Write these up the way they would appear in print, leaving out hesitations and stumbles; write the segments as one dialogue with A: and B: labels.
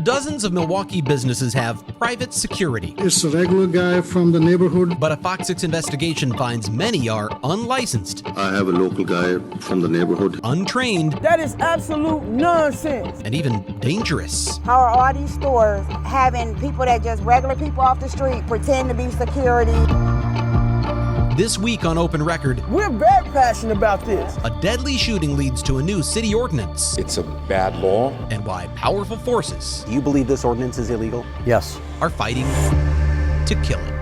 A: Dozens of Milwaukee businesses have private security.
B: It's a regular guy from the neighborhood.
A: But a FOX 6 investigation finds many are unlicensed.
C: I have a local guy from the neighborhood.
A: Untrained.
D: That is absolute nonsense.
A: And even dangerous.
E: How are all these stores having people that just regular people off the street pretend to be security?
A: This week on Open Record,
D: we're very passionate about this.
A: A deadly shooting leads to a new city ordinance.
F: It's a bad law.
A: And why powerful forces.
G: Do you believe this ordinance is illegal?
D: Yes.
A: Are fighting to kill it.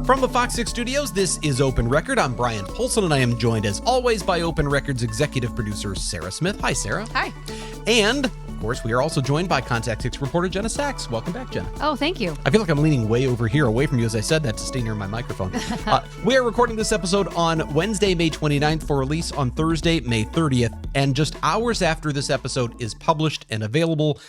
A: From the FOX 6 studios, this is Open Record. I'm Brian Polson, and I am joined, as always, by Open Record's executive producer, Sarah Smith. Hi, Sarah.
H: Hi.
A: And, of course, we are also joined by Contact 6 reporter Jenna Sachs. Welcome back, Jenna.
H: Oh, thank you.
A: I feel like I'm leaning way over here, away from you as I said that to stay near my microphone. We are recording this episode on Wednesday, May 29th for release on Thursday, May 30th. And just hours after this episode is published and available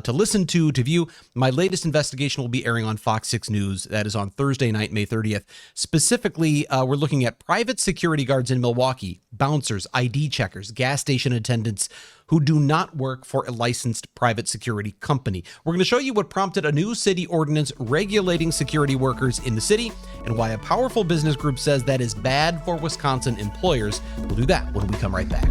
A: to listen to view, my latest investigation will be airing on FOX 6 News. That is on Thursday night, May 30th. Specifically, we're looking at private security guards in Milwaukee, bouncers, ID checkers, gas station attendants who do not work for a licensed private security company. We're going to show you what prompted a new city ordinance regulating security workers in the city and why a powerful business group says that is bad for Wisconsin employers. We'll do that when we come right back.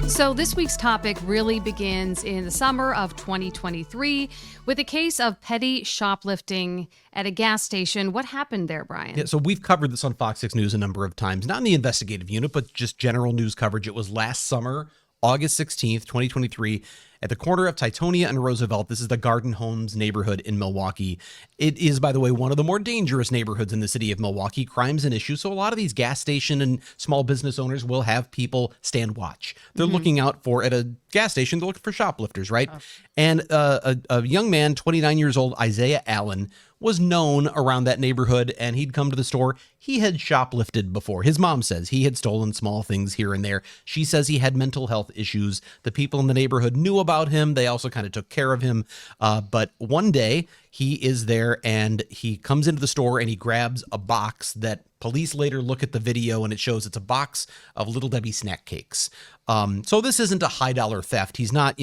H: So this week's topic really begins in the summer of 2023 with a case of petty shoplifting at a gas station. What happened there, Brian?
A: Yeah, so we've covered this on FOX 6 News a number of times, not in the investigative unit, but just general news coverage. It was last summer, August 16th, 2023, at the corner of Titonia and Roosevelt. This is the Garden Homes neighborhood in Milwaukee. It is, by the way, one of the more dangerous neighborhoods in the city of Milwaukee. Crime's an issue, so a lot of these gas station and small business owners will have people stand watch. They're looking out for, at a gas station, they're looking for shoplifters, right? Oh. And a young man, 29 years old, Isaiah Allen, was known around that neighborhood, and he'd come to the store. He had shoplifted before. His mom says he had stolen small things here and there. She says he had mental health issues. The people in the neighborhood knew about him. They also kind of took care of him. But one day he is there and he comes into the store and he grabs a box that police later look at the video and it shows it's a box of Little Debbie snack cakes. So this isn't a high dollar theft. He's not,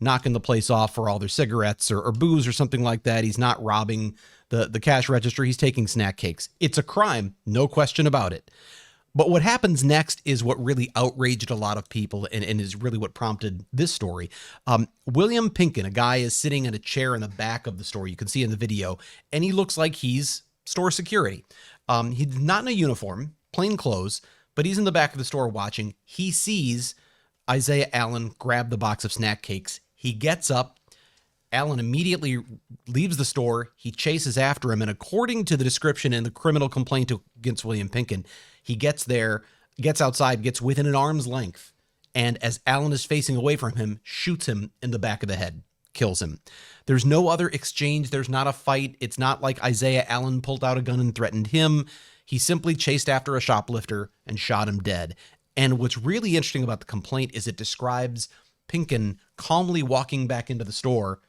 A: knocking the place off for all their cigarettes or booze or something like that. He's not robbing the cash register. He's taking snack cakes. It's a crime, no question about it. But what happens next is what really outraged a lot of people and is really what prompted this story. William Pinkin, a guy, is sitting in a chair in the back of the store. You can see in the video, and he looks like he's store security. He's not in a uniform, plain clothes, but he's in the back of the store watching. He sees Isaiah Allen grab the box of snack cakes. He gets up. Allen immediately leaves the store. He chases after him. And according to the description in the criminal complaint against William Pinkin, he gets there, gets outside, gets within an arm's length. And as Allen is facing away from him, shoots him in the back of the head, kills him. There's no other exchange. There's not a fight. It's not like Isaiah Allen pulled out a gun and threatened him. He simply chased after a shoplifter and shot him dead. And what's really interesting about the complaint is it describes Pinkin calmly walking back into the store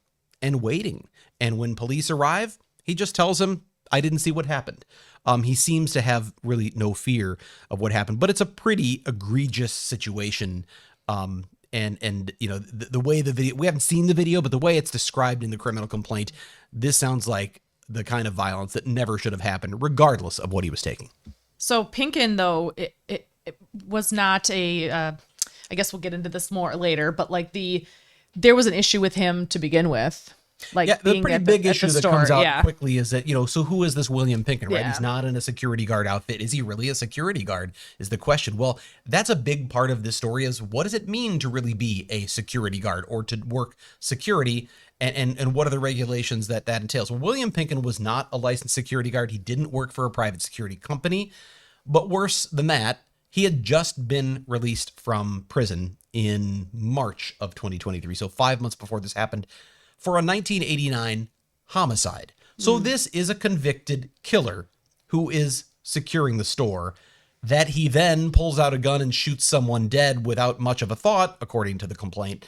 A: and waiting. And when police arrive, he just tells them, I didn't see what happened. He seems to have really no fear of what happened, but it's a pretty egregious situation. And the way the video, we haven't seen the video, but the way it's described in the criminal complaint, this sounds like the kind of violence that never should have happened, regardless of what he was taking.
I: So Pinkin, though, it was not I guess we'll get into this more later, but there was an issue with him to begin with.
A: The pretty big issue that comes out quickly is that, so who is this William Pinkin, right? Yeah. He's not in a security guard outfit. Is he really a security guard is the question. Well, that's a big part of this story is what does it mean to really be a security guard or to work security and what are the regulations that entails? Well, William Pinkin was not a licensed security guard. He didn't work for a private security company, but worse than that, he had just been released from prison in March of 2023. So 5 months before this happened, for a 1989 homicide. So this is a convicted killer who is securing the store that he then pulls out a gun and shoots someone dead without much of a thought, according to the complaint.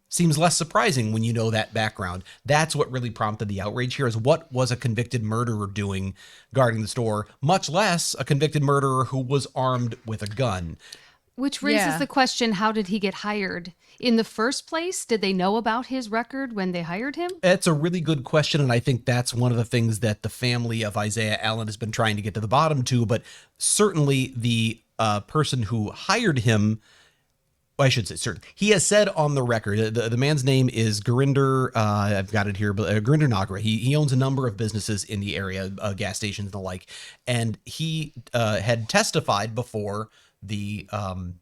A: seems less surprising when you know that background. That's what really prompted the outrage here, is what was a convicted murderer doing guarding the store, much less a convicted murderer who was armed with a gun.
H: Which raises the question, how did he get hired? In the first place, did they know about his record when they hired him?
A: It's a really good question, and I think that's one of the things that the family of Isaiah Allen has been trying to get to the bottom to, but certainly the person who hired him, I should say certain. He has said on the record, the man's name is Gurinder, I've got it here, but Gurinder Nagra. He owns a number of businesses in the area, gas stations and the like, and he had testified before the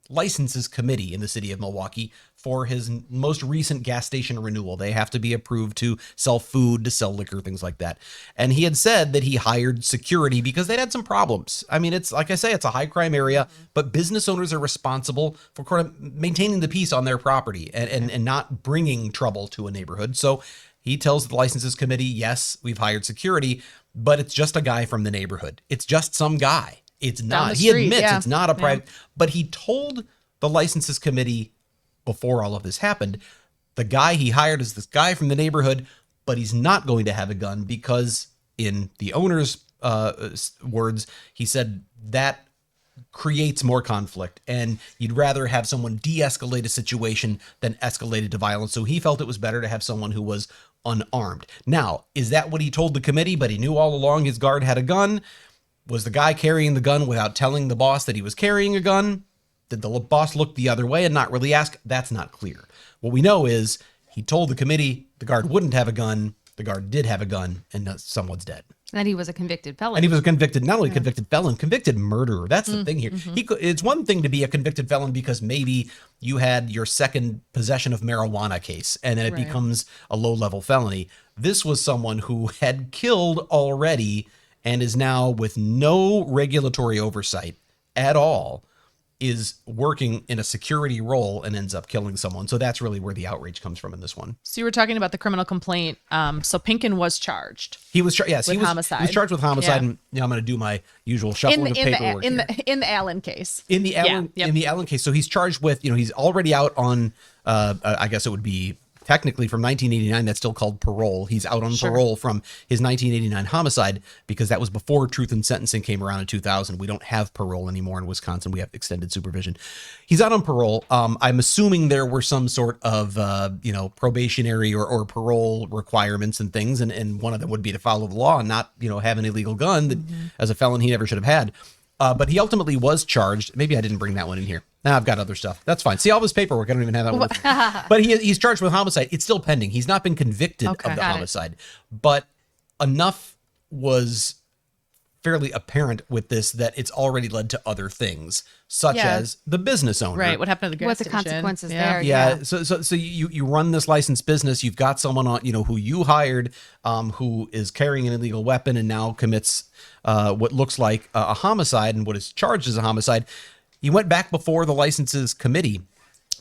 A: licenses committee in the city of Milwaukee for his most recent gas station renewal. They have to be approved to sell food, to sell liquor, things like that. And he had said that he hired security because they'd had some problems. I mean, it's like I say, it's a high crime area, but business owners are responsible for kind of maintaining the peace on their property and not bringing trouble to a neighborhood. So he tells the licenses committee, yes, we've hired security, but it's just a guy from the neighborhood. It's just some guy. It's not. He admits it's not a private, but he told the licenses committee before all of this happened, the guy he hired is this guy from the neighborhood, but he's not going to have a gun because, in the owner's words, he said that creates more conflict and you'd rather have someone de-escalate a situation than escalate it to violence. So he felt it was better to have someone who was unarmed. Now, is that what he told the committee, but he knew all along his guard had a gun? Was the guy carrying the gun without telling the boss that he was carrying a gun? Did the boss look the other way and not really ask? That's not clear. What we know is he told the committee the guard wouldn't have a gun. The guard did have a gun, and someone's dead.
H: And he was a convicted felon.
A: And he was a convicted, not only convicted felon, convicted murderer. That's the thing here. It's one thing to be a convicted felon because maybe you had your second possession of marijuana case, and then it becomes a low-level felony. This was someone who had killed already and is now, with no regulatory oversight at all, is working in a security role and ends up killing someone. So that's really where the outrage comes from in this one.
I: So you were talking about the criminal complaint. So Pinkin was charged.
A: He was homicide. He was charged with homicide. And I'm going to do my usual shuffling of paperwork
I: in the Allen case.
A: In the Allen case. So he's charged with, he's already out on, I guess it would be technically from 1989, that's still called parole. He's out on parole from his 1989 homicide because that was before truth in sentencing came around in 2000. We don't have parole anymore in Wisconsin. We have extended supervision. He's out on parole. I'm assuming there were some sort of, probationary or parole requirements and things. And one of them would be to follow the law and not, have an illegal gun that as a felon he never should have had. But he ultimately was charged. Maybe I didn't bring that one in here. Now I've got other stuff. That's fine. See all this paperwork. I don't even have that one. With me. But he's charged with homicide. It's still pending. He's not been convicted of the homicide. But enough was fairly apparent with this that it's already led to other things, such as the business owner.
I: Right. What happened to the gas
H: What's the
I: station?
H: consequences there?
A: Yeah. So you run this licensed business. You've got someone on, who you hired, who is carrying an illegal weapon and now commits what looks like a homicide and what is charged as a homicide. He went back before the licenses committee.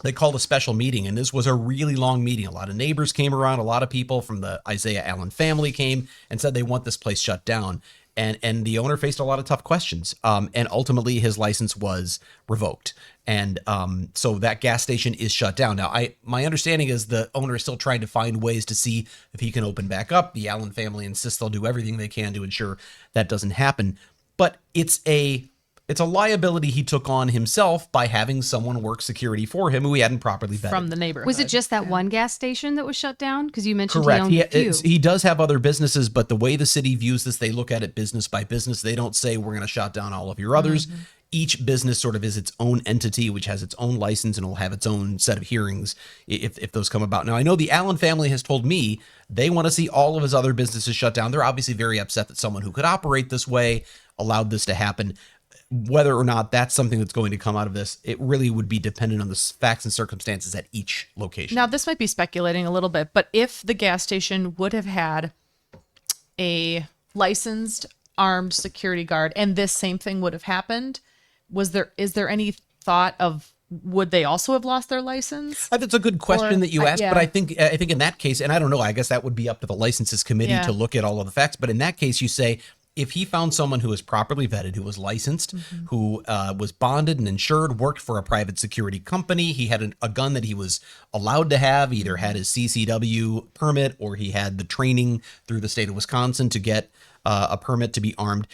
A: They called a special meeting, and this was a really long meeting. A lot of neighbors came around. A lot of people from the Isaiah Allen family came and said they want this place shut down. And the owner faced a lot of tough questions. And ultimately, his license was revoked. And so that gas station is shut down. Now, my understanding is the owner is still trying to find ways to see if he can open back up. The Allen family insists they'll do everything they can to ensure that doesn't happen. But it's a liability he took on himself by having someone work security for him who he hadn't properly vetted.
I: From the neighborhood.
H: Was it just that one gas station that was shut down? Because you mentioned
A: Correct.
H: he owned a few.
A: He does have other businesses, but the way the city views this, they look at it business by business. They don't say we're going to shut down all of your others. Each business sort of is its own entity, which has its own license and will have its own set of hearings if those come about. Now, I know the Allen family has told me they want to see all of his other businesses shut down. They're obviously very upset that someone who could operate this way allowed this to happen. Whether or not that's something that's going to come out of this, it really would be dependent on the facts and circumstances at each location.
I: Now, this might be speculating a little bit, but if the gas station would have had a licensed armed security guard and this same thing would have happened, is there any thought of would they also have lost their license?
A: That's a good question that you asked, but I think in that case, and I don't know, I guess that would be up to the licenses committee to look at all of the facts. But in that case, you say, if he found someone who was properly vetted, who was licensed, who was bonded and insured, worked for a private security company, he had a gun that he was allowed to have, either had his CCW permit or he had the training through the state of Wisconsin to get a permit to be armed.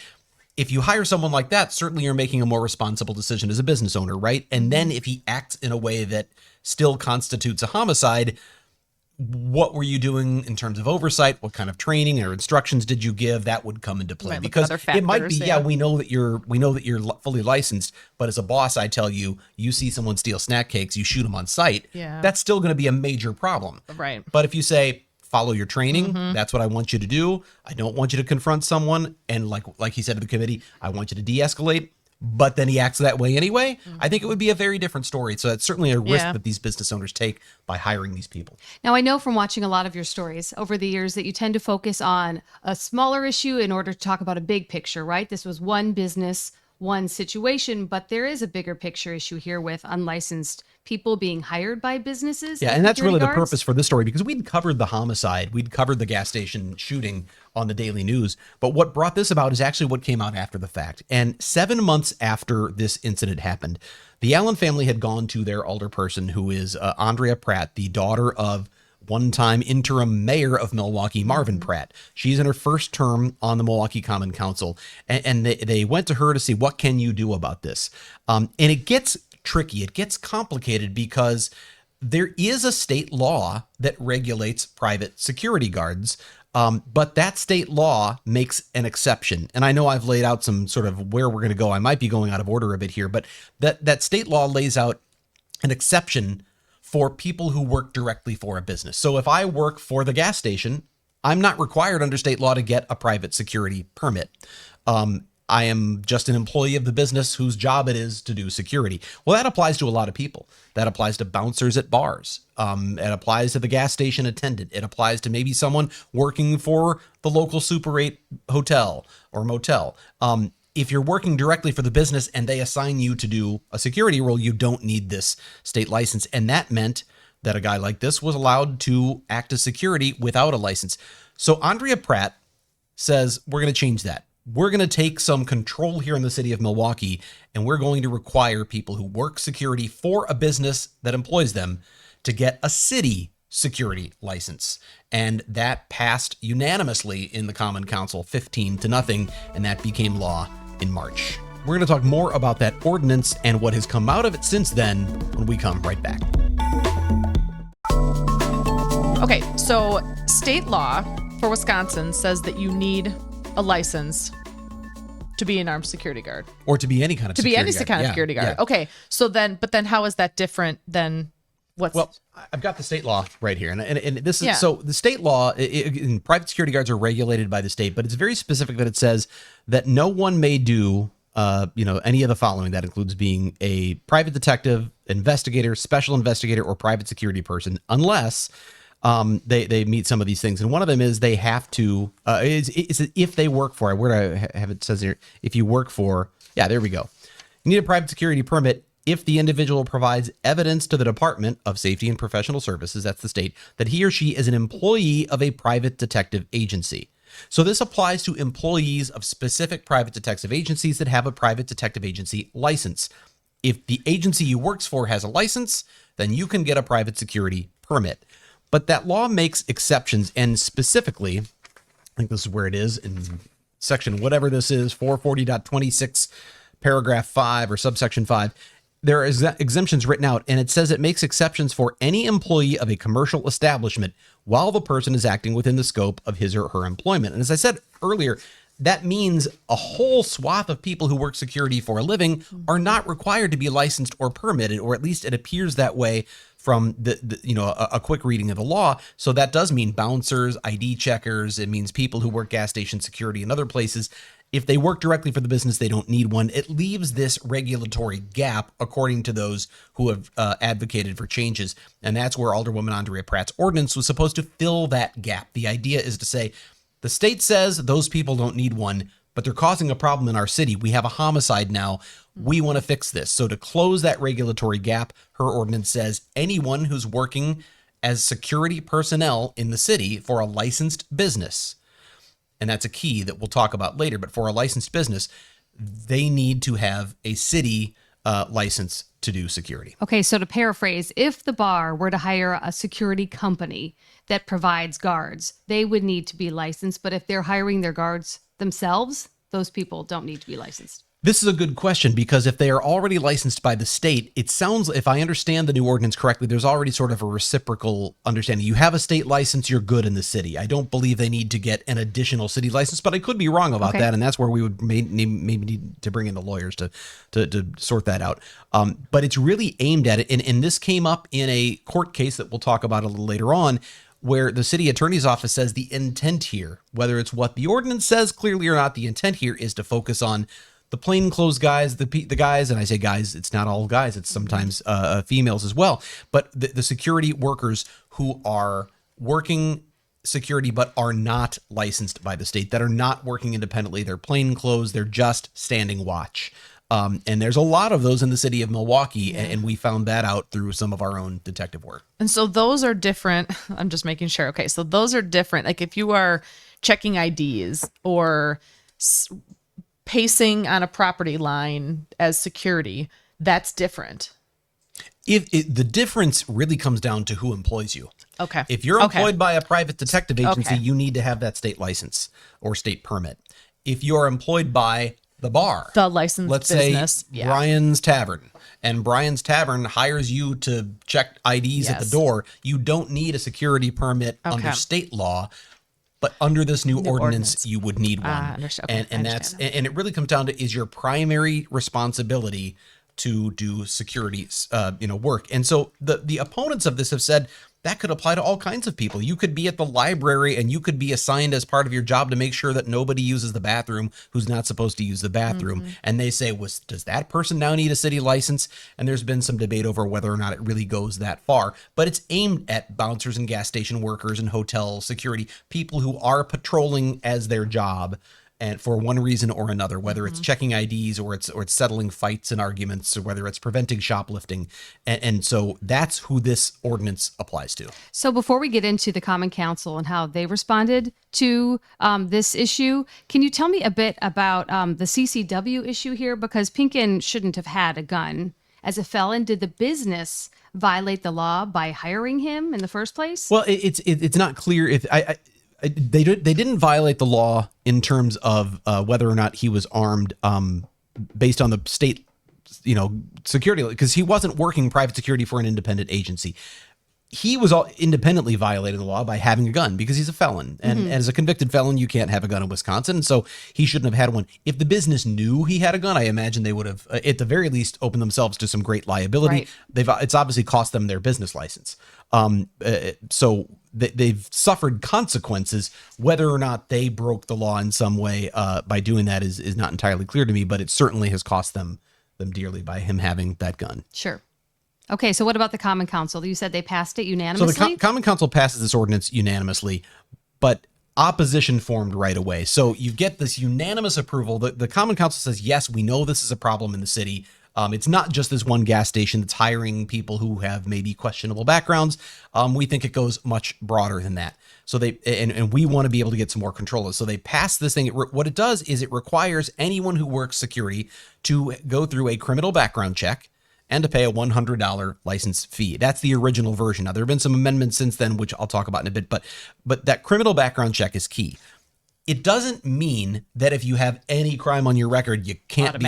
A: If you hire someone like that, certainly you're making a more responsible decision as a business owner, right? And then if he acts in a way that still constitutes a homicide, what were you doing in terms of oversight? What kind of training or instructions did you give? That would come into play,
I: Right,
A: because
I: other
A: it might be,
I: factors,
A: yeah,
I: yeah.
A: we know that you're fully licensed, but as a boss, I tell you, you see someone steal snack cakes, you shoot them on site.
I: Yeah.
A: That's still going to be a major problem.
I: Right.
A: But if you say, follow your training, that's what I want you to do. I don't want you to confront someone. And like he said to the committee, I want you to de-escalate. But then he acts that way anyway, I think it would be a very different story. So that's certainly a risk
I: Yeah.
A: that these business owners take by hiring these people.
H: Now, I know from watching a lot of your stories over the years that you tend to focus on a smaller issue in order to talk about a big picture, right? This was one business, one situation, but there is a bigger picture issue here with unlicensed people being hired by businesses.
A: Yeah,
H: as
A: and that's really
H: security
A: the
H: guards.
A: purpose for this story, because we'd covered the homicide, we'd covered the gas station shooting on the Daily News, but what brought this about is actually what came out after the fact. And 7 months after this incident happened, the Allen family had gone to their alderperson, who is Andrea Pratt, the daughter of one-time interim mayor of Milwaukee, Marvin Pratt. She's in her first term on the Milwaukee Common Council, and they went to her to see, what can you do about this? And it gets tricky. It gets complicated because there is a state law that regulates private security guards, but that state law makes an exception. And I know I've laid out some sort of where we're going to go. I might be going out of order a bit here, but that state law lays out an exception for people who work directly for a business. So if I work for the gas station, I'm not required under state law to get a private security permit. I am just an employee of the business whose job it is to do security. Well, that applies to a lot of people. That applies to bouncers at bars. It applies to the gas station attendant. It applies to maybe someone working for the local Super 8 hotel or motel. If you're working directly for the business and they assign you to do a security role, you don't need this state license. And that meant that a guy like this was allowed to act as security without a license. So Andrea Pratt says, we're going to change that. We're going to take some control here in the city of Milwaukee, and we're going to require people who work security for a business that employs them to get a city security license. And that passed unanimously in the Common Council, 15-0, and that became law in March. We're going to talk more about that ordinance and what has come out of it since then when we come right back.
I: Okay, so state law for Wisconsin says that you need a license to be an armed security guard.
A: Or to be any kind of
I: To be
A: security
I: any
A: guard.
I: kind of
A: Yeah,
I: security guard.
A: yeah.
I: Okay, so then how is that different than what's...
A: Well, I've got the state law right here, and this is
I: Yeah.
A: so the state law. And private security guards are regulated by the state, but it's very specific that it says that no one may do, any of the following. That includes being a private detective, investigator, special investigator, or private security person, unless they meet some of these things. And one of them is they have to is if they work for, where do I have it says here, if you work for, yeah, there we go. You need a private security permit if the individual provides evidence to the Department of Safety and Professional Services, that's the state, that he or she is an employee of a private detective agency. So this applies to employees of specific private detective agencies that have a private detective agency license. If the agency you works for has a license, then you can get a private security permit. But that law makes exceptions, and specifically, I think this is where it is in section whatever this is, 440.26, paragraph 5 or subsection 5. There are exemptions written out, and it says it makes exceptions for any employee of a commercial establishment while the person is acting within the scope of his or her employment. And as I said earlier, that means a whole swath of people who work security for a living are not required to be licensed or permitted, or at least it appears that way from a quick reading of the law. So that does mean bouncers, ID checkers. It means people who work gas station security and other places. If they work directly for the business, they don't need one. It leaves this regulatory gap, according to those who have advocated for changes. And that's where Alderwoman Andrea Pratt's ordinance was supposed to fill that gap. The idea is to say, the state says those people don't need one, but they're causing a problem in our city. We have a homicide now. We want to fix this. So to close that regulatory gap, her ordinance says anyone who's working as security personnel in the city for a licensed business. and that's a key that we'll talk about later, but for a licensed business, they need to have a city license to do security.
H: Okay, so to paraphrase, if the bar were to hire a security company that provides guards, they would need to be licensed. But if they're hiring their guards themselves, those people don't need to be licensed.
A: This is a good question, because if they are already licensed by the state, it sounds, if I understand the new ordinance correctly, there's already sort of a reciprocal understanding. You have a state license, you're good in the city. I don't believe they need to get an additional city license, but I could be wrong about that, and that's where we would maybe need to bring in the lawyers to sort that out. But it's really aimed at it, and this came up in a court case that we'll talk about a little later on, where the city attorney's office says the intent here, whether it's what the ordinance says clearly or not, the intent here is to focus on the plainclothes guys, the guys, and I say guys, it's not all guys, it's sometimes females as well, but the security workers who are working security but are not licensed by the state, that are not working independently, they're plainclothes, they're just standing watch. And there's a lot of those in the city of Milwaukee, and we found that out through some of our own detective work.
I: And so those are different. I'm just making sure. Okay, so those are different. Like if you are checking IDs or pacing on a property line as security, that's different.
A: The difference really comes down to who employs you.
I: Okay.
A: If you're employed by a private detective agency, you need to have that state license or state permit. If you're employed by the bar,
I: the licensed
A: let's
I: business,
A: say Brian's Tavern, and Brian's Tavern hires you to check IDs at the door, you don't need a security permit under state law. But under this new ordinance, you would need one. And that's and it really comes down to, is your primary responsibility to do security work. And so the opponents of this have said that could apply to all kinds of people. You could be at the library and you could be assigned as part of your job to make sure that nobody uses the bathroom who's not supposed to use the bathroom. And they say, does that person now need a city license? And there's been some debate over whether or not it really goes that far, but it's aimed at bouncers and gas station workers and hotel security, people who are patrolling as their job, and for one reason or another, whether it's checking IDs or it's settling fights and arguments, or whether it's preventing shoplifting. And so that's who this ordinance applies to.
H: So before we get into the Common Council and how they responded to this issue, can you tell me a bit about the CCW issue here? Because Pinkin shouldn't have had a gun as a felon. Did the business violate the law by hiring him in the first place?
A: Well, it's not clear if they didn't violate the law in terms of whether or not he was armed based on the state, security, because he wasn't working private security for an independent agency. He was independently violating the law by having a gun because he's a felon. And as a convicted felon, you can't have a gun in Wisconsin. And so he shouldn't have had one. If the business knew he had a gun, I imagine they would have, at the very least, opened themselves to some great liability.
H: Right.
A: It's obviously cost them their business license. So they've suffered consequences. Whether or not they broke the law in some way by doing that is not entirely clear to me, but it certainly has cost them dearly by him having that gun.
H: Sure. Okay, so what about the Common Council? You said they passed it unanimously?
A: So the Common Council passes this ordinance unanimously, but opposition formed right away. So you get this unanimous approval. The Common Council says, yes, we know this is a problem in the city. It's not just this one gas station that's hiring people who have maybe questionable backgrounds. We think it goes much broader than that. So and we want to be able to get some more control. So they pass this thing. What it does is it requires anyone who works security to go through a criminal background check and to pay a $100 license fee. That's the original version. Now, there have been some amendments since then, which I'll talk about in a bit, but that criminal background check is key. It doesn't mean that if you have any crime on your record, you can't be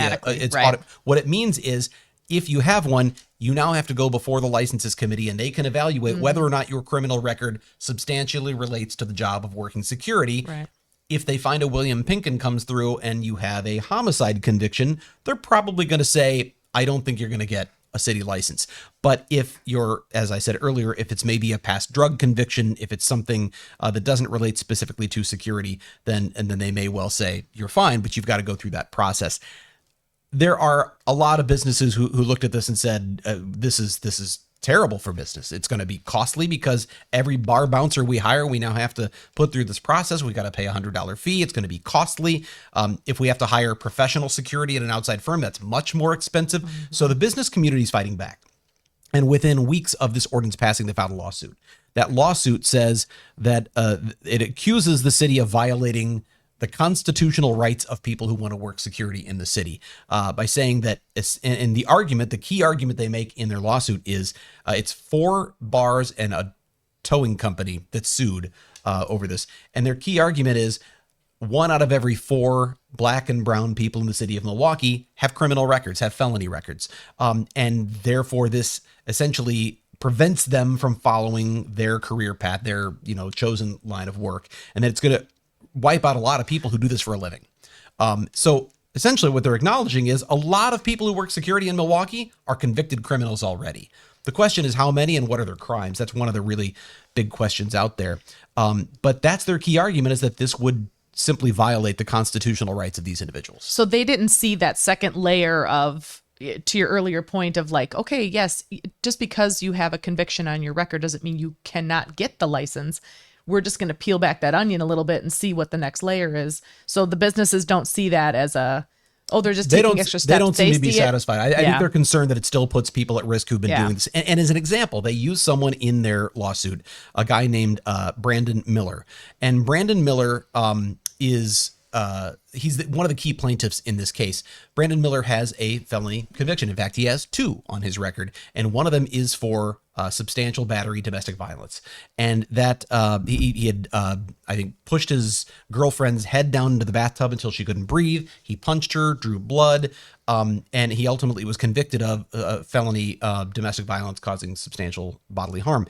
A: what it means is if you have one, you now have to go before the licenses committee and they can evaluate whether or not your criminal record substantially relates to the job of working security.
I: Right.
A: If they find a William Pinkin comes through and you have a homicide conviction, they're probably going to say, I don't think you're going to get a city license. But if you're, as I said earlier, if it's maybe a past drug conviction, if it's something that doesn't relate specifically to security, then they may well say you're fine, but you've got to go through that process. There are a lot of businesses who looked at this and said, this is terrible for business. It's going to be costly because every bar bouncer we hire, we now have to put through this process. We got to pay a $100 fee. It's going to be costly. If we have to hire professional security at an outside firm, that's much more expensive. So the business community is fighting back. And within weeks of this ordinance passing, they filed a lawsuit. That lawsuit says that it accuses the city of violating the constitutional rights of people who want to work security in the city by saying that, and the key argument they make in their lawsuit is it's 4 bars and a towing company that sued over this. And their key argument is 1 out of every 4 black and brown people in the city of Milwaukee have criminal records, have felony records. And therefore this essentially prevents them from following their career path, their, chosen line of work. And that it's going to wipe out a lot of people who do this for a living. So essentially what they're acknowledging is a lot of people who work security in Milwaukee are convicted criminals already. The question is how many and what are their crimes? That's one of the really big questions out there. But that's their key argument, is that this would simply violate the constitutional rights of these individuals.
I: So they didn't see that second layer of, to your earlier point of like, okay, yes, just because you have a conviction on your record doesn't mean you cannot get the license. We're just going to peel back that onion a little bit and see what the next layer is. So the businesses don't see that as they're just taking extra steps.
A: They don't seem to be
I: see
A: satisfied. I think they're concerned that it still puts people at risk who've been doing this. And as an example, they use someone in their lawsuit, a guy named Brandon Miller. And Brandon Miller is he's one of the key plaintiffs in this case. Brandon Miller has a felony conviction. In fact, he has 2 on his record, and one of them is for substantial battery domestic violence. And that he had, I think, pushed his girlfriend's head down into the bathtub until she couldn't breathe. He punched her, drew blood, and he ultimately was convicted of felony domestic violence causing substantial bodily harm.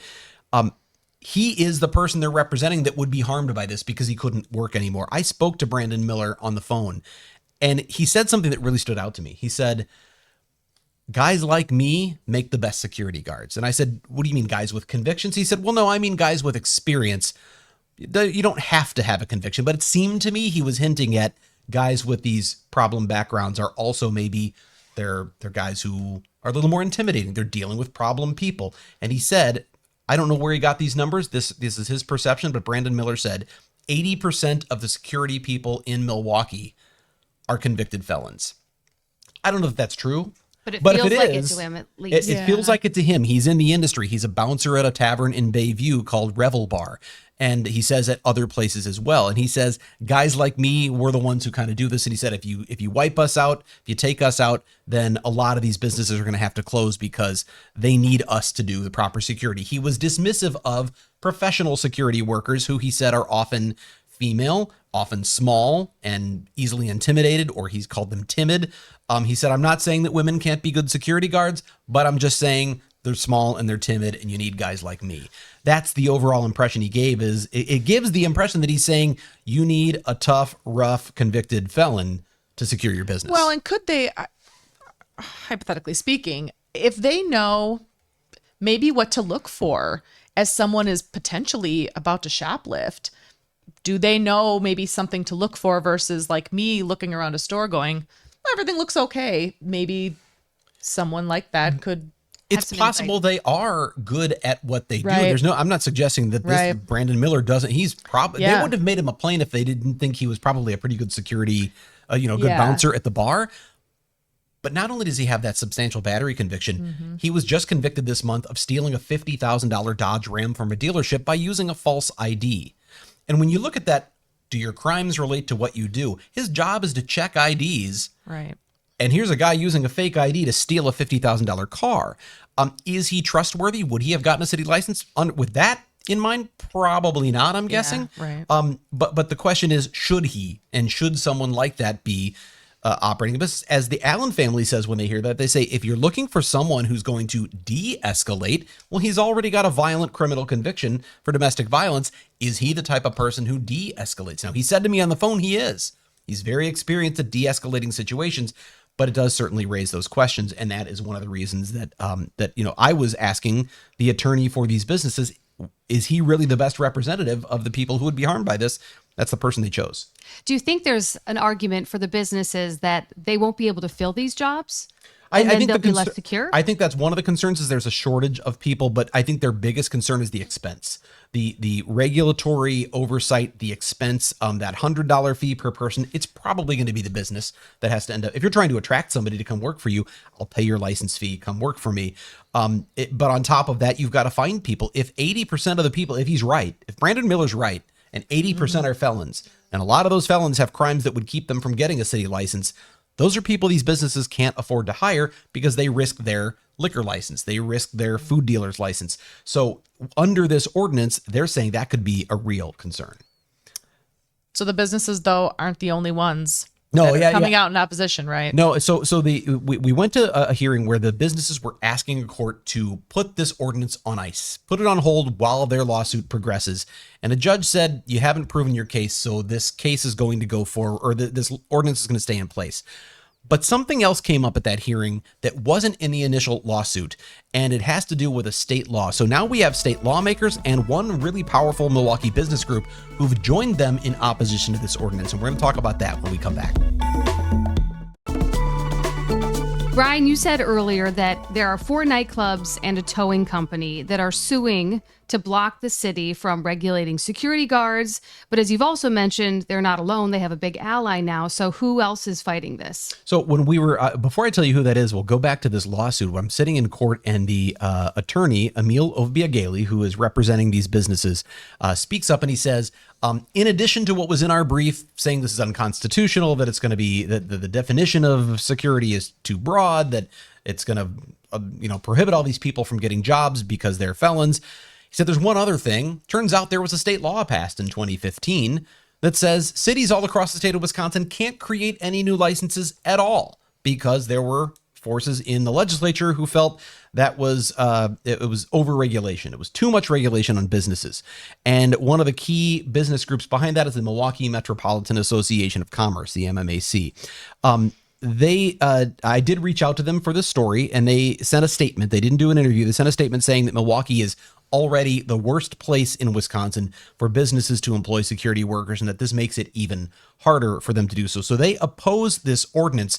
A: He is the person they're representing that would be harmed by this because he couldn't work anymore. I spoke to Brandon Miller on the phone, and he said something that really stood out to me. He said, guys like me make the best security guards. And I said, what do you mean, guys with convictions? He said, well, no, I mean guys with experience. You don't have to have a conviction, but it seemed to me he was hinting at guys with these problem backgrounds are also maybe they're guys who are a little more intimidating. They're dealing with problem people. And he said, I don't know where he got these numbers. This is his perception, but Brandon Miller said 80% of the security people in Milwaukee are convicted felons. I don't know if that's true.
H: But it
A: if
H: feels
A: it
H: like
A: is,
H: it to him at least.
A: It feels like it to him. He's in the industry. He's a bouncer at a tavern in Bayview called Revel Bar. And he says at other places as well. And he says, guys like me, we're the ones who kind of do this. And he said, if you wipe us out, if you take us out, then a lot of these businesses are going to have to close because they need us to do the proper security. He was dismissive of professional security workers who he said are often female, often small and easily intimidated, or he's called them timid. He said, I'm not saying that women can't be good security guards, but I'm just saying they're small and they're timid and you need guys like me. That's the overall impression he gave. Is it gives the impression that he's saying you need a tough, rough, convicted felon to secure your business.
I: Well, and could they, hypothetically speaking, if they know maybe what to look for as someone is potentially about to shoplift, do they know maybe something to look for versus like me looking around a store going, everything looks okay. Maybe someone like that could.
A: It's possible they are good at what they do.
I: Right.
A: I'm not suggesting that this Brandon Miller doesn't. He's probably, they wouldn't have made him a plaintiff if they didn't think he was probably a pretty good security, good bouncer at the bar. But not only does he have that substantial battery conviction, he was just convicted this month of stealing a $50,000 Dodge Ram from a dealership by using a false ID. And when you look at that, do your crimes relate to what you do? His job is to check IDs.
I: Right.
A: And here's a guy using a fake ID to steal a $50,000 car. Is he trustworthy? Would he have gotten a city license with that in mind? Probably not, I'm guessing.
I: Right.
A: But the question is, should he? And should someone like that be operating a business? As the Allen family says when they hear that, they say, if you're looking for someone who's going to de-escalate, well, he's already got a violent criminal conviction for domestic violence. Is he the type of person who de-escalates? Now, he said to me on the phone he is. He's very experienced at de-escalating situations. But it does certainly raise those questions, and that is one of the reasons that I was asking the attorney for these businesses: is he really the best representative of the people who would be harmed by this? That's the person they chose.
H: Do you think there's an argument for the businesses that they won't be able to fill these jobs?
A: I
H: then
A: think
H: they'll be less secure?
A: I think that's one of the concerns is there's a shortage of people, but I think their biggest concern is the expense. The regulatory oversight, the expense, that $100 fee per person, it's probably going to be the business that has to end up. If you're trying to attract somebody to come work for you, I'll pay your license fee, come work for me. But on top of that, you've got to find people. If 80% of the people, if he's right, if Brandon Miller's right, and 80% are felons, and a lot of those felons have crimes that would keep them from getting a city license. Those are people these businesses can't afford to hire because they risk their liquor license. They risk their food dealer's license. So under this ordinance, they're saying that could be a real concern.
I: So the businesses, though, aren't the only ones coming out in opposition, right?
A: No, so we went to a hearing where the businesses were asking a court to put this ordinance on ice, put it on hold while their lawsuit progresses. And a judge said, you haven't proven your case, so this case is going to go forward, or this ordinance is going to stay in place. But something else came up at that hearing that wasn't in the initial lawsuit, and it has to do with a state law. So now we have state lawmakers and one really powerful Milwaukee business group who've joined them in opposition to this ordinance. And we're going to talk about that when we come back.
H: Brian, you said earlier that there are 4 nightclubs and a towing company that are suing to block the city from regulating security guards. But as you've also mentioned, they're not alone. They have a big ally now. So who else is fighting this?
A: So when we were, before I tell you who that is, we'll go back to this lawsuit where I'm sitting in court and the attorney, Emil Ovbiageli, who is representing these businesses, speaks up and he says, in addition to what was in our brief saying this is unconstitutional, that it's going to be that the definition of security is too broad, that it's going to prohibit all these people from getting jobs because they're felons. He said there's one other thing. Turns out there was a state law passed in 2015 that says cities all across the state of Wisconsin can't create any new licenses at all because there were forces in the legislature who felt that was it was overregulation. It was too much regulation on businesses. And one of the key business groups behind that is the Milwaukee Metropolitan Association of Commerce, the MMAC. I did reach out to them for this story, and they sent a statement. They didn't do an interview. They sent a statement saying that Milwaukee is already the worst place in Wisconsin for businesses to employ security workers, and that this makes it even harder for them to do so. So they oppose this ordinance.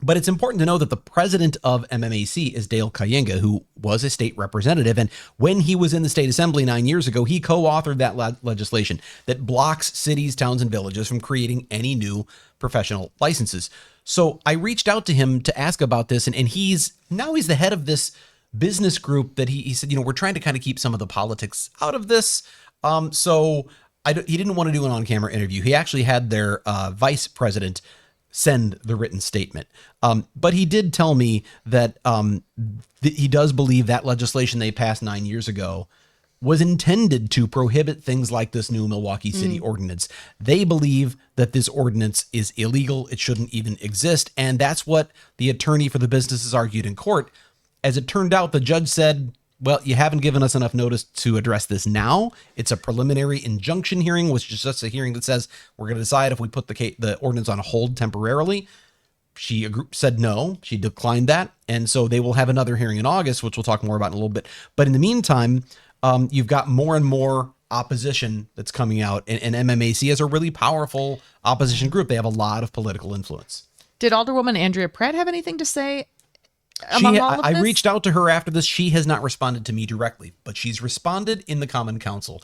A: But it's important to know that the president of MMAC is Dale Kayenga, who was a state representative. And when he was in the state assembly 9 years ago, he co-authored that legislation that blocks cities, towns, and villages from creating any new professional licenses. So I reached out to him to ask about this. And he's the head of this business group that he said, we're trying to kind of keep some of the politics out of this. So he didn't want to do an on-camera interview. He actually had their vice president send the written statement. But he did tell me that he does believe that legislation they passed 9 years ago was intended to prohibit things like this new Milwaukee City ordinance. They believe that this ordinance is illegal. It shouldn't even exist. And that's what the attorney for the businesses argued in court. As it turned out, the judge said, well, you haven't given us enough notice to address this now. It's a preliminary injunction hearing, which is just a hearing that says we're going to decide if we put the ordinance on hold temporarily. She said no. She declined that. And so they will have another hearing in August, which we'll talk more about in a little bit. But in the meantime, you've got more and more opposition that's coming out. And MMAC is a really powerful opposition group. They have a lot of political influence.
I: Did Alderwoman Andrea Pratt have anything to say? I
A: reached out to her after this. She has not responded to me directly, but she's responded in the Common Council.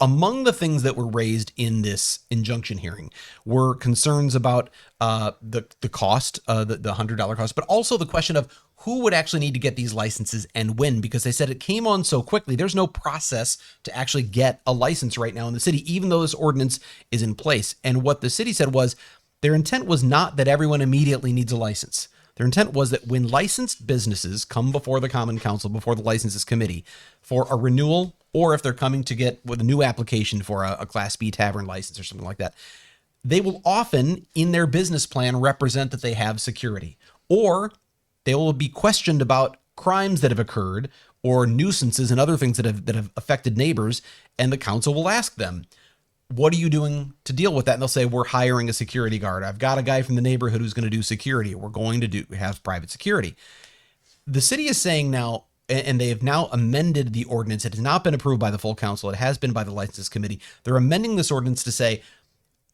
A: Among the things that were raised in this injunction hearing were concerns about the cost, the $100 cost, but also the question of who would actually need to get these licenses and when, because they said it came on so quickly. There's no process to actually get a license right now in the city, even though this ordinance is in place. And what the city said was their intent was not that everyone immediately needs a license. Their intent was that when licensed businesses come before the Common Council, before the Licenses Committee for a renewal, or if they're coming to get with a new application for a Class B tavern license or something like that, they will often in their business plan represent that they have security, or they will be questioned about crimes that have occurred or nuisances and other things that have affected neighbors. And the council will ask them, what are you doing to deal with that? And they'll say, we're hiring a security guard. I've got a guy from the neighborhood who's going to do security. We're going to have private security. The city is saying now, and they have now amended the ordinance. It has not been approved by the full council. It has been by the Licenses Committee. They're amending this ordinance to say,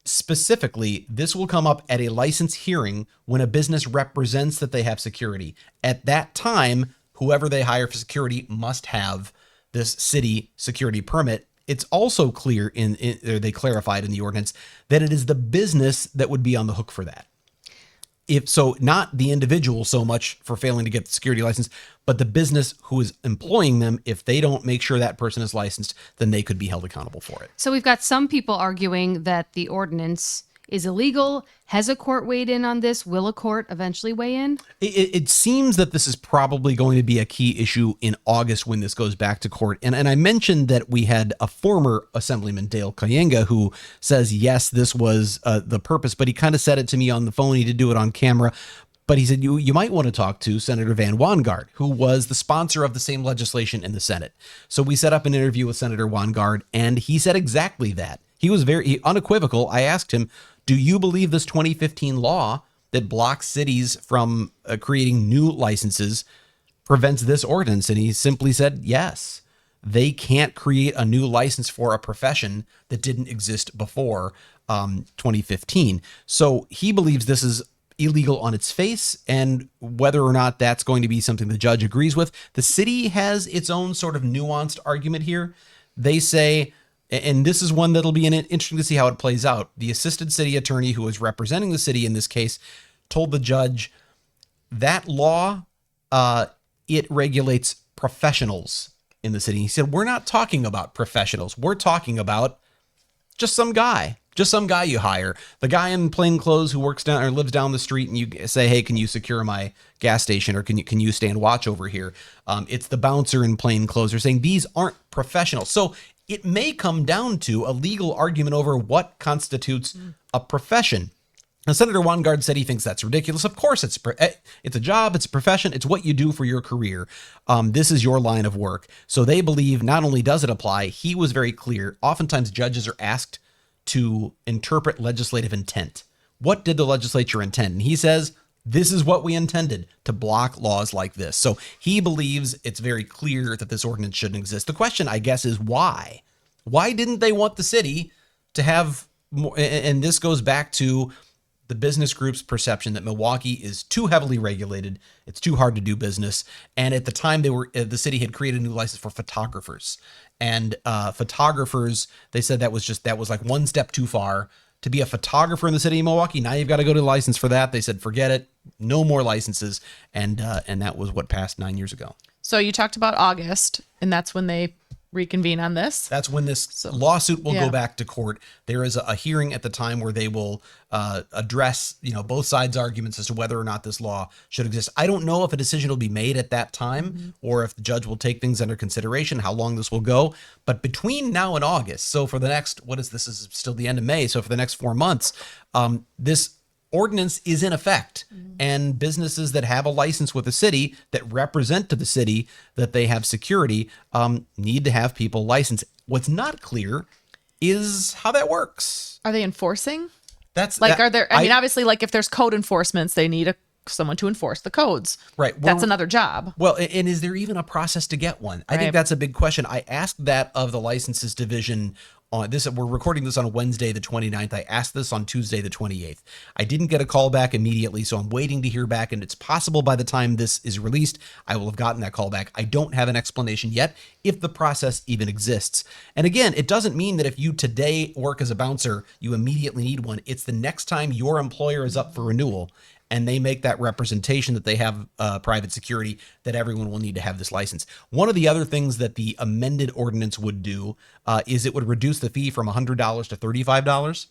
A: specifically, this will come up at a license hearing when a business represents that they have security. At that time, whoever they hire for security must have this city security permit. It's also clear they clarified in the ordinance that it is the business that would be on the hook for that. if so, not the individual so much for failing to get the security license, but the business who is employing them. If they don't make sure that person is licensed, then they could be held accountable for it.
H: So we've got some people arguing that the ordinance is illegal. Has a court weighed in on this? Will a court eventually weigh in?
A: It seems that this is probably going to be a key issue in August when this goes back to court. And I mentioned that we had a former Assemblyman, Dale Kayenga, who says, yes, this was the purpose, but he kind of said it to me on the phone. He did do it on camera. But he said, you might want to talk to Senator Van Wanggaard, who was the sponsor of the same legislation in the Senate. So we set up an interview with Senator Wanggaard, and he said exactly that. He was very unequivocal. I asked him, do you believe this 2015 law that blocks cities from creating new licenses prevents this ordinance? And he simply said, yes. They can't create a new license for a profession that didn't exist before 2015. So he believes this is illegal on its face, and whether or not that's going to be something the judge agrees with. The city has its own sort of nuanced argument here. They say, and this is one that'll be interesting to see how it plays out. The assistant city attorney who is representing the city in this case told the judge that law, it regulates professionals in the city. He said, we're not talking about professionals. We're talking about just some guy you hire, the guy in plain clothes who works down or lives down the street, and you say, hey, can you secure my gas station, or can you stand watch over here? It's the bouncer in plain clothes. They're saying these aren't professionals. So it may come down to a legal argument over what constitutes a profession. Now, Senator Wanggaard said he thinks that's ridiculous. Of course, it's a job, it's a profession, it's what you do for your career. This is your line of work. So they believe not only does it apply, he was very clear. Oftentimes judges are asked to interpret legislative intent. What did the legislature intend? And he says, this is what we intended, to block laws like this. So he believes it's very clear that this ordinance shouldn't exist. The question, I guess, is why? Why didn't they want the city to have more? And this goes back to the business group's perception that Milwaukee is too heavily regulated. It's too hard to do business. And at the time the city had created a new license for photographers, and photographers, they said that was like one step too far to be a photographer in the city of Milwaukee. Now you've got to go to license for that. They said, forget it. No more licenses. And that was what passed 9 years ago.
I: So you talked about August, and that's when they reconvene on this.
A: That's when this lawsuit will go back to court. There is a hearing at the time where they will address, both sides' arguments as to whether or not this law should exist. I don't know if a decision will be made at that time or if the judge will take things under consideration, how long this will go. But between now and August, so for the next, this is still the end of May. So for the next 4 months, this ordinance is in effect, and businesses that have a license with the city that represent to the city that they have security need to have people licensed. What's not clear is how that works.
I: Are they enforcing?
A: Obviously,
I: if there's code enforcements, they need someone to enforce the codes.
A: Right.
I: That's another job.
A: Well, and is there even a process to get one? I think that's a big question. I asked that of the licenses division on this. We're recording this on Wednesday, the 29th. I asked this on Tuesday, the 28th. I didn't get a call back immediately, so I'm waiting to hear back, and it's possible by the time this is released, I will have gotten that call back. I don't have an explanation yet if the process even exists. And again, it doesn't mean that if you today work as a bouncer, you immediately need one. It's the next time your employer is up for renewal and they make that representation that they have private security, that everyone will need to have this license. One of the other things that the amended ordinance would do is it would reduce the fee from $100 to $35.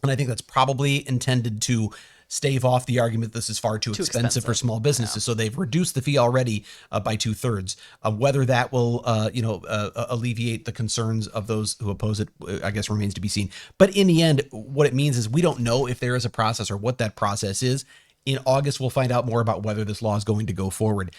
A: And I think that's probably intended to stave off the argument this is far too expensive for small businesses. Yeah. So they've reduced the fee already by 2/3. Whether that will, alleviate the concerns of those who oppose it, I guess remains to be seen. But in the end, what it means is we don't know if there is a process or what that process is. In August, we'll find out more about whether this law is going to go forward.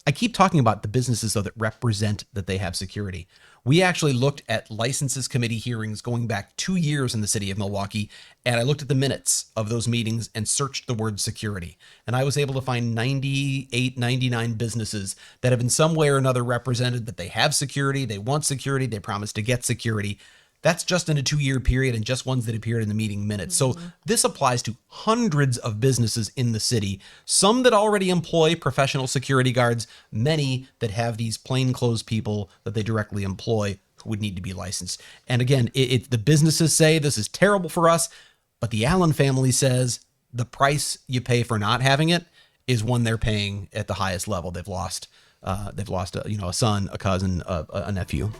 A: I keep talking about the businesses, though, that represent that they have security. We actually looked at licenses committee hearings going back 2 years in the city of Milwaukee, and I looked at the minutes of those meetings and searched the word security. And I was able to find 98, 99 businesses that have in some way or another represented that they have security, they want security, they promise to get security. That's just in a 2-year period and just ones that appeared in the meeting minutes. So this applies to hundreds of businesses in the city, some that already employ professional security guards, many that have these plainclothes people that they directly employ who would need to be licensed. And again, the businesses say this is terrible for us, but the Allen family says the price you pay for not having it is one they're paying at the highest level. They've lost a son, a cousin, a nephew.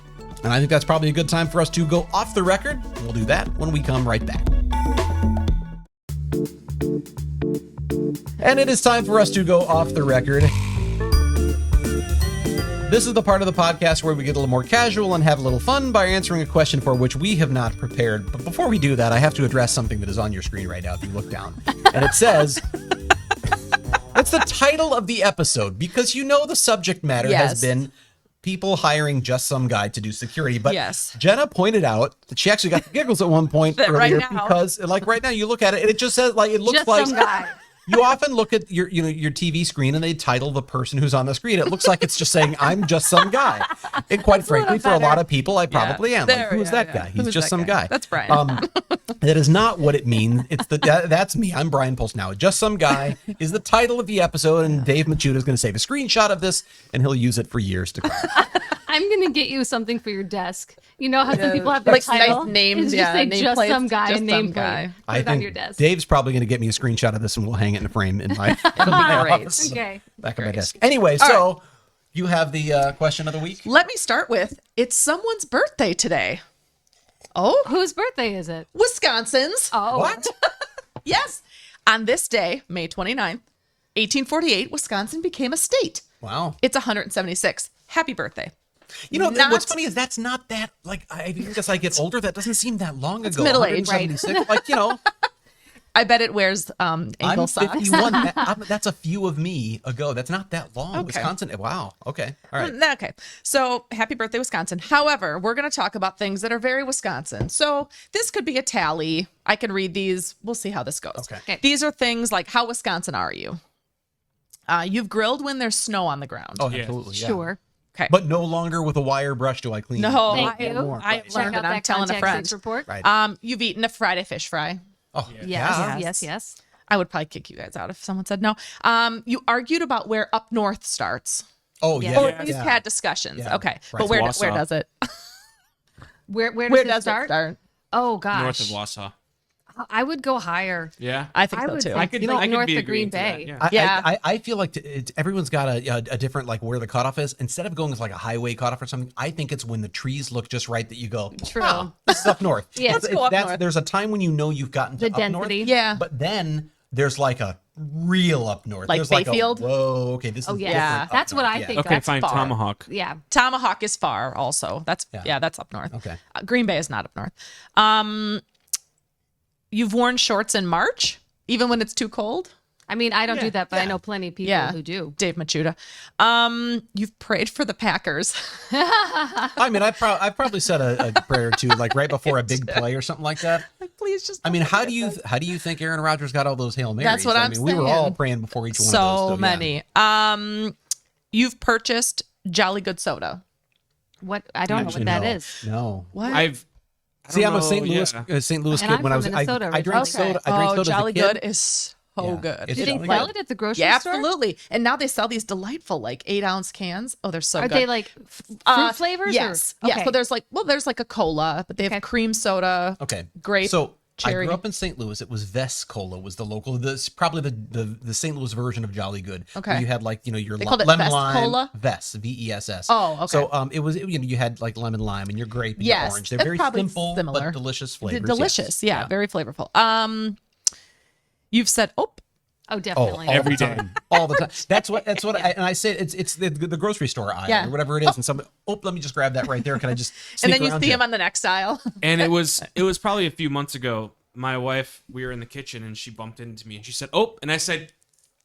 A: And I think that's probably a good time for us to go off the record. We'll do that when we come right back. And it is time for us to go off the record. This is the part of the podcast where we get a little more casual and have a little fun by answering a question for which we have not prepared. But before we do that, I have to address something that is on your screen right now if you look down. And it says, it's the title of the episode, because you know the subject matter has been people hiring just some guy to do security. But Jenna pointed out that she actually got the giggles at one point earlier because, like, right now you look at it and it just says, like, it looks just like some guy. You often look at your TV screen and they title the person who's on the screen. It looks like it's just saying, I'm just some guy. And quite frankly, for a lot of people, I probably am. Like, who's that guy? He's just some guy.
I: That's Brian.
A: That is not what it means. It's that's me. I'm Brian Pulse now. Just some guy is the title of the episode, and Dave Machuda is going to save a screenshot of this, and he'll use it for years to come.
H: I'm going to get you something for your desk. You know how some people have their
I: like
H: title?
I: Nice names,
H: just say
I: name
H: just
I: plates,
H: some guy
I: just
H: and
I: some
H: name
I: guy.
H: plate.
A: I
H: Put it on
A: think
H: your desk.
A: Dave's probably going to get me a screenshot of this, and we'll hang it in a frame in my office,
H: Okay.
A: back of my desk. Anyway, so you have the question of the week.
I: Let me start with, it's someone's birthday today. Oh,
H: Whose birthday is it?
I: Wisconsin's.
H: Oh.
A: What?
I: Yes. On this day, May 29th, 1848, Wisconsin became a state.
A: Wow.
I: It's 176. Happy birthday.
A: You know, what's funny is that's not that, like, I think as I get older, that doesn't seem that long ago.
I: middle age, right?
A: 176. Like, you know.
I: I bet it wears ankle
A: I'm
I: socks.
A: 51. That's a few of me ago. That's not that long.
I: Okay.
A: Wisconsin. Wow. Okay. All right.
I: Okay. So happy birthday, Wisconsin. However, we're going to talk about things that are very Wisconsin. So this could be a tally. I can read these. We'll see how this goes.
A: Okay.
I: These are things like, how Wisconsin are you? You've grilled when there's snow on the ground.
A: Oh, absolutely. Yeah.
H: Sure.
I: Okay.
A: But no longer with a wire brush do I clean.
I: No,
H: Thank you.
I: I
H: Check
I: learned
H: out
I: it. I'm
H: that
I: telling a
H: contact
I: friend.
H: sense report.
A: Right.
I: You've eaten a Friday fish fry.
A: Oh,
H: Yes.
I: I would probably kick you guys out if someone said no. You argued about where up north starts.
A: Oh,
H: Yeah.
A: yeah.
I: Or at least had discussions.
A: Yeah.
I: Okay.
A: Right.
I: But where
F: Wausau.
I: does it?
H: Where
I: Where
H: does it start? Oh gosh.
F: North of Wausau.
H: I would go higher.
F: Yeah.
I: I think
H: I
I: so
H: would
I: too.
H: think
F: I could,
H: like
F: I could
H: north
F: be
H: of Green
F: agreeing to that,
H: Bay.
F: yeah.
I: Yeah.
A: I feel like everyone's got a different, like, where the cutoff is. Instead of going as like a highway cutoff or something, I think it's when the trees look just right that you go,
H: True.
A: "Oh, this is up north."
H: Yeah.
I: Let's go up north.
A: There's a time when you know you've gotten to
H: The
A: up north.
H: density.
I: Yeah.
A: But then there's like a real up north.
I: Like
A: There's
I: Bayfield?
A: Like a, whoa, okay, this is
H: yeah.
A: different up
H: That's what
A: north.
H: I
A: Yeah.
H: think.
F: Okay,
H: That's
F: fine.
H: far.
F: Tomahawk.
H: Yeah.
I: Tomahawk is far also. That's
A: Yeah.
I: that's up north.
A: Okay.
I: Green Bay is not up north. You've worn shorts in March, even when it's too cold.
H: I mean, I don't do that, but I know plenty of people who do.
I: Dave Machuda. You've prayed for the Packers.
A: I mean, I've probably said a prayer or two, like right before a big play or something like that.
I: Like, please just.
A: I mean, how do you think Aaron Rodgers got all those Hail Marys?
I: That's what I'm
A: We were all
I: saying.
A: praying before each one
I: So
A: of those.
I: many. You've purchased Jolly Good soda.
H: What? I don't know
A: Actually,
H: what that
A: no.
H: is.
A: No.
I: What?
F: I
A: See, I'm a
F: don't
A: St.
F: know,
A: Louis
F: yeah.
A: St. Louis
H: And
A: kid
H: I'm
A: when I
H: from
A: was
H: Minnesota
A: I drank
H: originally.
A: soda. I drank soda
I: Jolly
A: as a kid.
I: Good is so
A: Yeah.
I: good.
A: It's
H: Do they
A: Jolly
H: sell
A: Good.
H: it at the grocery
I: Yeah,
H: store?
I: absolutely. And now they sell these delightful like 8-ounce cans. Oh, they're so
H: Are
I: good.
H: they like fruit flavors?
I: Yes.
H: Or?
I: Yes. So there's like a cola, but they have
H: Okay.
I: cream soda.
A: Okay.
I: Grape.
A: So
I: cherry.
A: I grew up in St. Louis. It was Vess Cola was the local. This probably the St. Louis version of Jolly Good.
I: Okay.
A: Where you had like your
I: They called it
A: lemon
I: Vess
A: lime
I: Cola?
A: Vess VESS.
I: Oh, okay.
A: So it was you had like lemon lime and your grape and
I: Yes,
A: your orange. They're
I: that's
A: very
I: probably
A: simple
I: similar.
A: but delicious flavors.
I: Delicious.
A: yes.
I: Yeah, very flavorful. You've said,
H: Oh,
A: Oh,
H: definitely.
A: all
F: Every
A: the
F: day.
A: time. All the time. That's what and I say it's the grocery store aisle
I: Yeah.
A: or whatever it is, and somebody let me just grab that right there. Can I just
I: and
A: sneak
I: then you
A: around
I: see
A: to
I: him on the next aisle.
F: And it was probably a few months ago. My wife, we were in the kitchen and she bumped into me and she said, "Oh," and I said,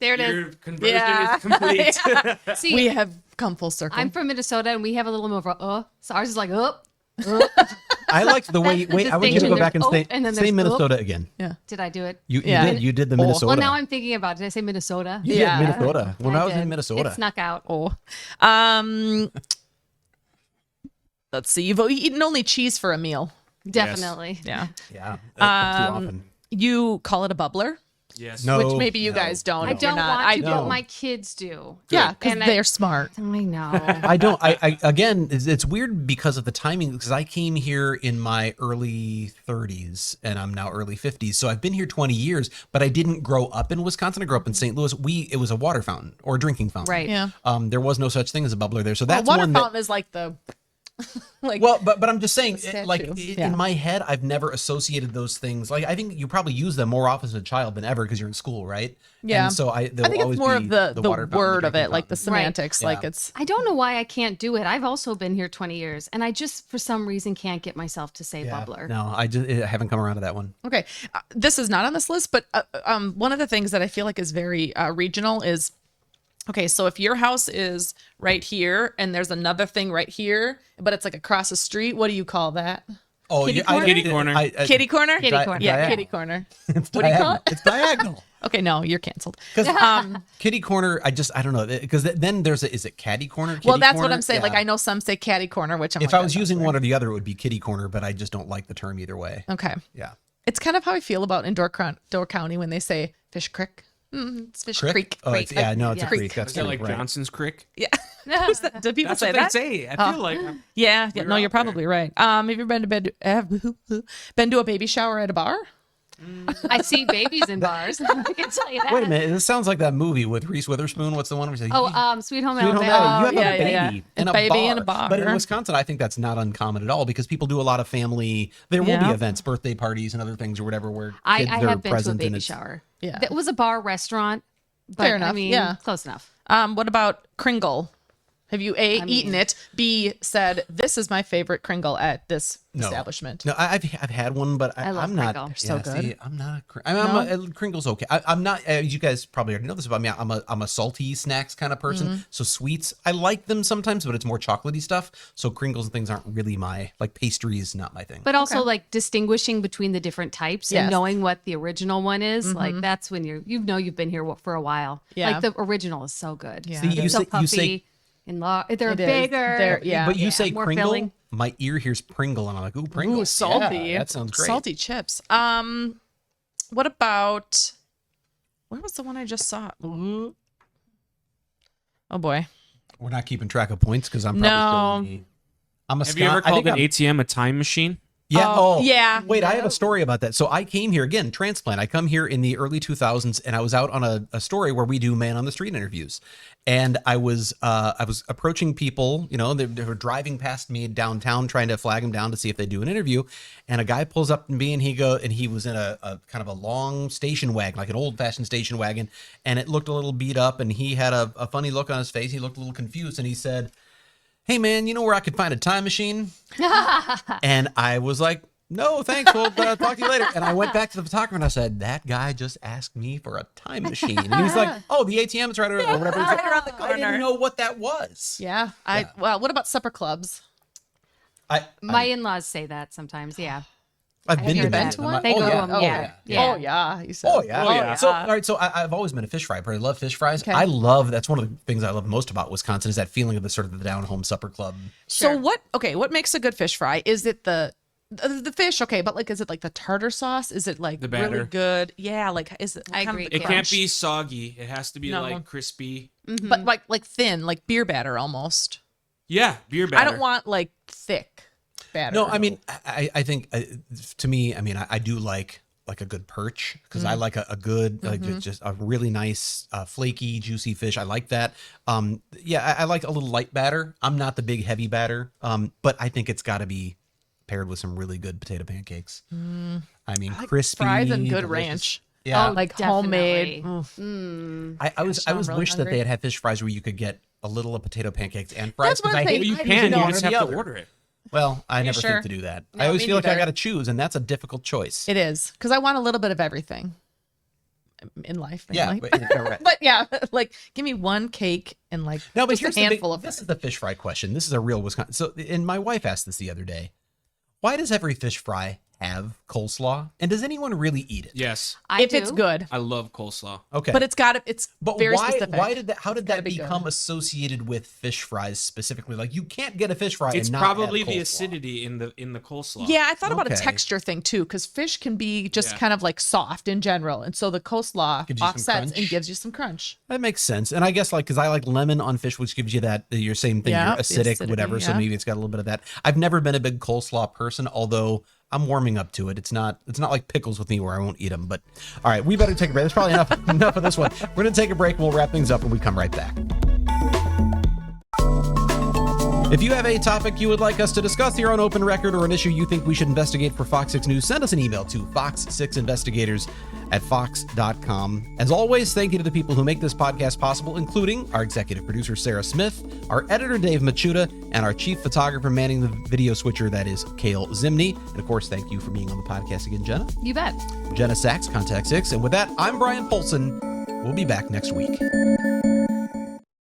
H: There it
F: "Your
H: is.
F: conversion
I: Yeah.
F: is complete."
H: See,
I: We have come full circle.
H: I'm from Minnesota, and we have a little more of a so ours is like
A: I liked the way.
H: That's the
A: Wait, I want you to go
H: distinction.
A: back and
H: There's
A: say,
H: and then
A: say
H: there's
A: Minnesota again.
H: Did I do it?
A: You
I: Yeah.
A: did the
I: Oh.
A: Minnesota.
H: Well, now I'm thinking about it. Did I say Minnesota?
A: You
I: Yeah.
A: did Minnesota. When I was
H: did.
A: in Minnesota.
H: It snuck out.
I: Let's see. You've eaten only cheese for a meal.
H: Definitely.
I: Yeah.
A: Yeah, too often.
I: You call it a bubbler.
F: Yes.
A: No,
I: which maybe you
A: no,
I: guys don't.
H: I
I: if you're
H: don't
I: not.
H: want
I: I
H: to,
I: do.
H: but my kids do.
I: Yeah, because
H: And
I: they're smart.
H: I know.
A: I don't. I again, it's weird because of the timing. Because I came here in my early 30s, and I'm now early 50s. So I've been here 20 years, but I didn't grow up in Wisconsin. I grew up in St. Louis. It was a water fountain or a drinking fountain.
H: Right.
I: Yeah.
A: There was no such thing as a bubbler there. So
I: Well,
A: that's
I: water
A: one
I: fountain
A: that.
I: is like the like.
A: Well, but I'm just saying,
I: statue.
A: like
I: Yeah.
A: in my head, I've never associated those things. Like I think you probably use them more often as a child than ever because you're in school, right?
I: Yeah.
A: And so
I: I think it's more of the
A: water fountain,
I: word of
A: drinking
I: it, like the
A: fountain.
I: semantics.
A: Right.
I: Like
A: Yeah.
I: it's.
H: I don't know why I can't do it. I've also been here 20 years, and I just, for some reason, can't get myself to say
A: Yeah.
H: bubbler.
A: No, I haven't come around to that one.
I: Okay, this is not on this list, but one of the things that I feel like is very regional is, okay, so if your house is right here and there's another thing right here, but it's like across the street, what do you call that?
A: Oh,
H: Kitty
A: yeah,
H: corner?
F: Kitty corner.
I: Kitty corner?
H: Kitty corner.
I: Yeah,
A: diagonal.
I: kitty corner.
A: It's
I: What do you call it?
A: It's diagonal.
I: Okay, no, you're canceled.
A: Kitty corner, I don't know, because then is it catty corner?
I: Well,
A: Kitty
I: that's what
A: corner?
I: I'm saying.
A: Yeah.
I: Like I know some say catty corner, which I'm
A: If
I: like,
A: I was
I: that's
A: using
I: weird.
A: one or the other, it would be kitty corner, but I just don't like the term either way.
I: Okay,
A: Yeah.
I: it's kind of how I feel about in Door County when they say Fish Creek. It's Fish Creek.
A: Oh, it's, yeah, no, it's a
H: Yeah.
A: creek. That's
F: Is that like
A: right.
F: Johnson's Crick?
I: Yeah. Do people
F: That's
I: say
F: what
I: that?
F: they say. I feel like.
I: Yeah,
F: We're
I: no, you're
F: out there.
I: probably right. Have you ever been to a baby shower at a bar?
H: I see babies in bars. I can tell you that.
A: Wait a minute, this sounds like that movie with Reese Witherspoon. What's the one where he's like,
H: Oh, Sweet Home
A: Sweet Home
H: Alabama.
A: Alabama. You have
I: yeah,
A: a
I: yeah,
A: baby
I: yeah.
A: in a
I: Baby
A: bar.
I: in a bar.
A: But in Wisconsin, I think that's not uncommon at all because people do a lot of family. There will be
I: Yeah.
A: events, birthday parties, and other things or whatever where
H: I
A: kids are
H: have been to a
A: present. and
H: baby
A: it's,
H: shower.
I: Yeah.
H: It was a bar restaurant. But,
I: Fair
H: I
I: enough,
H: mean,
I: yeah.
H: close enough.
I: What about Kringle? Have you eaten it? B said this is my favorite Kringle at this
A: No.
I: establishment.
A: No, I've had one, but
H: I love
A: I'm not.
H: Kringle. They're
I: so good.
A: See, I'm not. Kringle's okay. I'm not. You guys probably already know this about me. I'm a salty snacks kind of person.
I: Mm-hmm.
A: So sweets, I like them sometimes, but it's more chocolatey stuff. So Kringles and things aren't really my like pastries. Not my thing.
H: But also like distinguishing between the different types
I: Yes.
H: and knowing what the original one is. Like that's when you've been here for a while.
I: Yeah.
H: Like the original is so good.
I: Yeah.
A: See,
H: They're
A: you
H: so
A: say
H: puffy.
A: you say,
H: They're
I: It is.
H: bigger.
I: They're- yeah.
A: but you say
H: more
A: Kringle.
H: filling.
A: My ear hears Pringle, and I'm like, ooh, Pringle.
I: Ooh, salty.
A: Yeah, that sounds great.
I: Salty chips. What about? Where was the one I just saw? Ooh. Oh boy.
A: We're not keeping track of points because I'm
I: No.
A: probably. I'm a.
F: Have you ever
A: I think
F: called an
A: I'm-
F: ATM a time machine?
A: Yeah.
I: Oh,
A: Oh,
I: yeah.
A: Wait, I have a story about that. So I came here again, transplant. I come here in the early 2000s, and I was out on a story where we do man on the street interviews, and I was approaching people. You know, they were driving past me downtown, trying to flag them down to see if they do an interview. And a guy pulls up to me, and he was in a kind of a long station wagon, like an old fashioned station wagon, and it looked a little beat up, and he had a funny look on his face. He looked a little confused, and he said, "Hey man, you know where I could find a time machine?" And I was like, "No, thanks. We'll talk to you later." And I went back to the photographer and I said, "That guy just asked me for a time machine." And he was like, "Oh, the ATM's right or whatever." He's like,
I: right around the
A: I didn't
I: corner.
A: know what that was.
I: Yeah. Well, what about supper clubs?
H: My in-laws say that sometimes. Yeah.
A: I've been
H: heard
A: to
H: that.
A: that. I'm like,
H: They
A: oh,
H: go to
A: yeah.
H: them,
A: Oh,
H: yeah. Yeah.
I: Oh yeah. You said.
A: Oh yeah.
F: Oh, yeah.
A: So all right. So I've always been a fish fry person. I love fish fries.
I: Okay.
A: I love. That's one of the things I love most about Wisconsin is that feeling of the sort of the down home supper club.
I: So what? Okay, what makes a good fish fry? Is it the fish? Okay, but like, is it like the tartar sauce? Is it like
F: The
I: really
F: batter.
I: good? Yeah, like is it?
H: I
I: kind of
H: agree.
I: the
F: It can't
I: crunch?
F: be soggy. It has to be
I: No.
F: like crispy.
I: but like thin, like beer batter almost.
F: Yeah, beer batter.
I: I don't want like thick batter.
A: No, I mean, I think to me, I mean, I do like a good perch because I like a good, like just a really nice, flaky, juicy fish. I like that. Yeah, I like a little light batter. I'm not the big heavy batter, but I think it's got to be paired with some really good potato pancakes. I mean, crispy
I: fries and good
A: delicious.
I: ranch.
A: Yeah,
H: Oh,
I: like
H: definitely.
I: homemade. Oof.
A: I
I: Gosh,
A: was
I: I'm really
A: wish that
I: hungry.
A: they had fish fries where you could get a little of potato pancakes and fries.
I: That's one
A: 'cause I
I: thing.
A: hate
F: You
I: I
F: can.
I: didn't
F: You
I: know.
F: just have to order it.
A: Well, I never
I: sure?
A: think to do that.
I: No,
A: I always
I: me
A: feel like I
I: neither.
A: got to choose, and that's a difficult choice.
I: It is because I want a little bit of everything in life.
A: Yeah,
I: mainly.
A: but, right.
I: But yeah, like give me one cake and like
A: No, but
I: just
A: here's
I: a handful of
A: this
I: it.
A: is the fish fry question. This is a real Wisconsin. So, and my wife asked this the other day. Why does every fish fry have coleslaw? And does anyone really eat it?
F: Yes,
I: If it's good,
F: I love coleslaw.
A: Okay.
I: but it's
A: But
I: very
A: why,
I: specific.
A: how did that
I: be good.
A: become associated with fish fries specifically? Like, you can't get a fish fry
F: It's
A: and not
F: probably
A: have
F: the
A: coleslaw.
F: acidity in the coleslaw.
I: Yeah, I thought about a
A: Okay.
I: texture thing too, because fish can be just
F: Yeah.
I: kind of like soft in general, and so the coleslaw
A: Gives you some
I: offsets
A: crunch.
I: and gives you some crunch.
A: That makes sense. And I guess, like, because I like lemon on fish, which gives you that, your same thing,
I: Yeah,
A: you're
I: the
A: acidic,
I: acidity,
A: whatever. So
I: yeah.
A: maybe it's got a little bit of that. I've never been a big coleslaw person, although I'm warming up to it. It's not like pickles with me where I won't eat them. But all right, we better take a break. That's probably enough of this one. We're going to take a break. We'll wrap things up when we come right back. If you have a topic you would like us to discuss here on Open Record, or an issue you think we should investigate for Fox 6 News, send us an email to fox6investigators@fox.com. As always, thank you to the people who make this podcast possible, including our executive producer, Sarah Smith, our editor, Dave Machuda, and our chief photographer manning the video switcher, that is Kale Zimney. And of course, thank you for being on the podcast again, Jenna.
H: You bet.
A: Jenna Sachs, Contact 6. And with that, I'm Brian Polson. We'll be back next week.